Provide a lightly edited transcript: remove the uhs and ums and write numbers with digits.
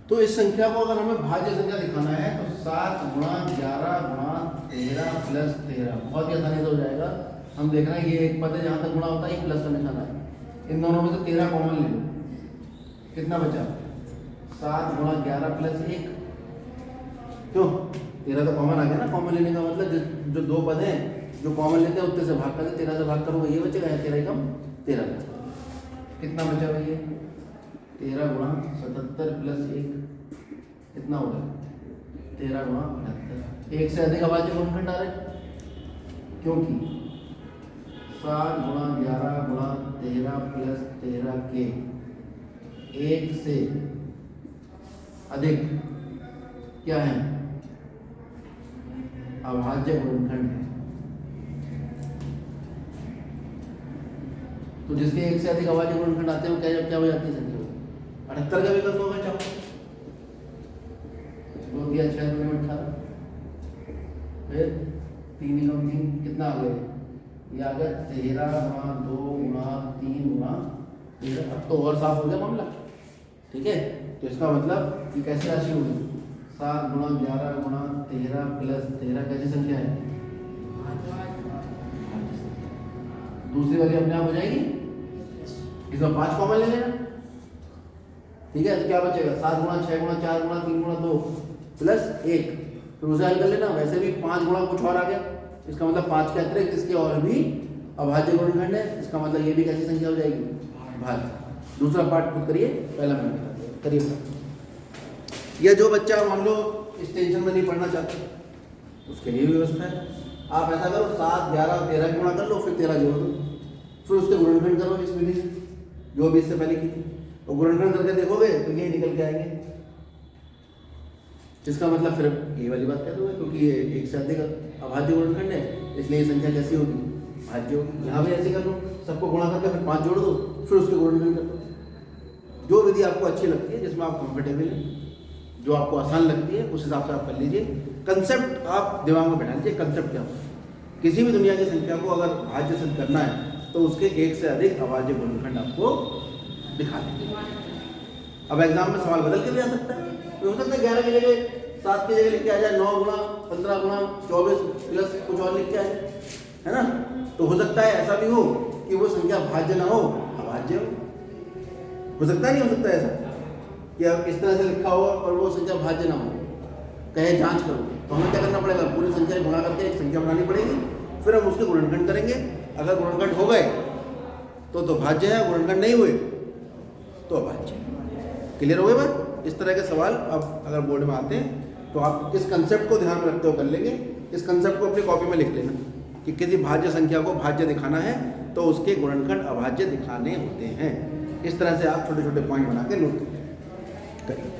तो इस संख्या को अगर हमें भाज्य संख्या दिखाना है तो 7 गुणा 11 गुणा 13 प्लस 13 बहुत ही आसानी से हो जाएगा। हम देख रहे हैं ये एक पद है, जहाँ तक गुणा होता है ये प्लस का निशान है। इन दोनों में से 13 कॉमन ले लो, कितना बचा? 7 गुणा 11 प्लस 1, क्यों 13 तो कॉमन आ गया ना। कॉमन लेने का मतलब जो दो पद हैं जो कॉमन लेते हैं उतने से भाग करके 13 से भाग करोगे ये बचेगा, या 13 कम 13 कितना बचा भाई? ये 13 गुणा 77 प्लस 1 कितना होगा? 13 गुणा 78। एक से अधिक अभाज्य गुणनखंड आ रहे, क्योंकि 7 गुणा 11 गुणा 13 प्लस 13 के एक से अधिक क्या है? अभाज्य गुणनखंड है। तो जिसके एक से अधिक अभाज्य गुणनखंड आते हैं वो क्या हो जाती है संख्या? 78 का विकल्प होगा। चाहो 2 दिया 6 2 18, फिर 3 गुणा 3 कितना आ गया? ये आ गया 13 गुणा 2 गुणा 3 गुणा 13। अब तो और साफ हो गया मामला, ठीक है। तो इसका मतलब ये कैसी राशि होगी? 7 गुणा 11 गुणा 13 प्लस 13 कैसी संख्या है? दूसरी वाली अपने आप हो जाएगी, इसमें 5 कॉमन ले लेना, ठीक है। तो क्या बचेगा? 7 गुणा 6 गुणा 4 गुणा 3 गुणा 2 प्लस 1, फिर उसे हल कर लेना। वैसे भी 5 गुणा कुछ और आ गया, इसका मतलब 5 के अतिरिक्त इसके और भी अभाज्य गुणनखंड है। इसका मतलब ये भी कैसी संख्या हो जाएगी? भाज्य। दूसरा पार्ट खुद करिए, पहला मैंने बता दिया, करिए। यह जो बच्चा मान लो इस टेंशन में नहीं पढ़ना चाहता उसके लिए व्यवस्था है। आप ऐसा करो 7 11 और 13 गुणा कर लो, फिर 13 जोड़ दो, फिर उसके गुणनखंड करो इस विधि से जो भी इससे पहले की थी, और गुणनखंड करके देखोगे तो ये निकल के आएंगे। इसका मतलब फिर ये वाली बात कह दोगे, क्योंकि ये एक से अधिक अभाज्य गुणनखंड है इसलिए ये संख्या कैसी होगी? भाज्य होगी। यहाँ भी ऐसे कर लो, सबको गुणा करके फिर 5 जोड़ दो, फिर उसके गुणनखंड कर दो। जो विधि आपको अच्छी लगती है, जिसमें आप कंफर्टेबल हैं, जो आपको आसान लगती है, उस हिसाब से आप कर लीजिए। कंसेप्ट आप दिमाग में बैठा लीजिए, कंसेप्ट क्या होता है। किसी भी दुनिया की संख्या को अगर भाज्य सिद्ध करना है तो उसके एक से अधिक अभाज्य गुणनखंड आपको दिखा देंगे। अब एग्जाम में सवाल बदल के भी आ सकता है, तो हो सकता है 11 की जगह 7 की जगह लिख के आ जाए, 9 गुणा 15 गुणा 24 प्लस कुछ और लिख के आए, है ना। तो हो सकता है ऐसा भी हो कि वो संख्या भाज्य ना हो, अभाज्य हो सकता है। नहीं हो सकता ऐसा कि अब इस तरह से लिखा हो और वो संख्या भाज्य ना हो, कहे जांच करो, तो हमें क्या करना पड़ेगा? पूरी संख्या गुणा करके एक संख्या बनानी पड़ेगी, फिर हम उसके गुणनखंड करेंगे। अगर गुणनखंड हो गए तो भाज्य है, गुणनखंड नहीं हुए तो अभाज्य। क्लियर हो गए बात? इस तरह के सवाल अब अगर बोर्ड में आते हैं तो आप इस कंसेप्ट को ध्यान में रखते हुए कर लेंगे। इस कंसेप्ट को अपनी कॉपी में लिख लेना कि किसी भाज्य संख्या को भाज्य दिखाना है तो उसके गुणनखंड अभाज्य दिखाने होते हैं। इस तरह से आप छोटे छोटे पॉइंट बना के नोट करिए।